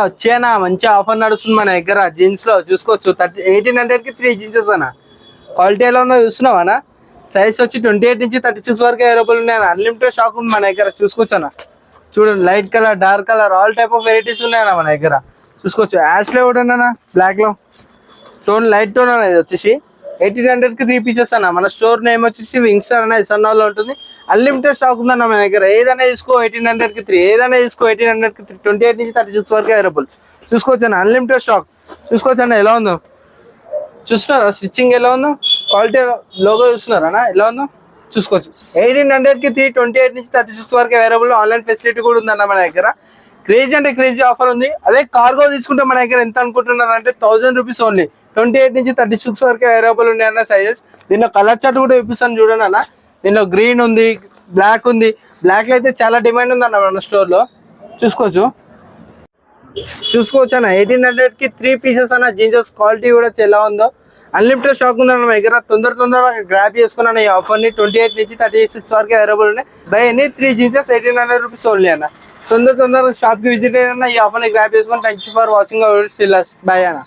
వచ్చానా మంచి ఆఫర్ నడుస్తుంది మన దగ్గర జీన్స్ లో చూసుకోవచ్చు 1800 కి 3 జీన్సెస్ అన్న. క్వాలిటీ ఎలా ఉందో చూస్తున్నావా? సైజ్ వచ్చి 28 నుంచి 36 వరకు అవైలబుల్ ఉన్నాయి. అన్లిమిటెడ్ స్టాక్ ఉంది మన దగ్గర చూసుకోవచ్చు అన్న. చూడండి light colour, dark colour, all type of varieties ఉన్నాయన్న మన దగ్గర చూసుకోవచ్చు. యాష్ లో కూడా అన్న, బ్లాక్ లో టోన్, లైట్ టోన్ అనేది వచ్చేసి 1800 కి 3 పీసెస్ అన్న. మన స్టోర్ నేమ్ వచ్చేసి వింగ్స్ అన్న, ఇసన్నాల్లో ఉంటుంది. అన్లిమిటెడ్ స్టాక్ ఉందన్న మన దగ్గర. ఏదైనా తీసుకో 1800 కి 3, ఏదైనా తీసుకో 1800 కి 3, 28 నుంచి 36 వరకు అవైలబుల్ చూసుకోవచ్చు అన్న. అన్లిమిటెడ్ స్టాక్ చూసుకోవచ్చు అన్న. ఎలా ఉందో చూస్తున్నారా? స్టిచ్చింగ్ ఎలా ఉందో, క్వాలిటీ లోగో చూస్తున్నారా ఎలా ఉందో చూసుకోవచ్చు. 1800 కి 3, 28 నుంచి 36 వరకు అవైలబుల్. ఆన్లైన్ ఫెసిలిటీ కూడా ఉందన్న మన దగ్గర. క్రేజీ అంటే క్రేజీ ఆఫర్ ఉంది. అదే కార్గో తీసుకుంటే మన దగ్గర ఎంత అనుకుంటున్నారు అంటే 1000 రూపీస్ ఓన్లీ. 28 నుంచి 36 వరకు అవైలబుల్ ఉన్నాయి అన్న సైజెస్. దీనిలో కలర్ చార్ట్ కూడా చూపిస్తాను చూడండి అన్న. దీనిలో గ్రీన్ ఉంది, బ్లాక్ ఉంది. బ్లాక్ లో అయితే చాలా డిమాండ్ ఉంది అన్న మన స్టోర్ లో చూసుకోవచ్చు. అన్న 1800 కి 3 పీసెస్ అన్న జీన్సెస్. క్వాలిటీ కూడా ఎలా ఉందో, అన్లిమిటెడ్ స్టాక్ ఉందన్న మన దగ్గర. తొందరగా గ్రాప్ చేసుకున్నాను ఈ ఆఫర్ ని. 28 నుంచి 36 వరకు అవైలబుల్ ఉన్నాయి. బై ఎనీ 3 జీన్సెస్ 1800 రూపీస్ ఓన్లీ అన్న. తొందరగా షాప్ కి విజిట్ అయినా ఈ ఆఫర్ ని గ్రాప్ చేసుకొని. Thank you for watching our still by అన్న.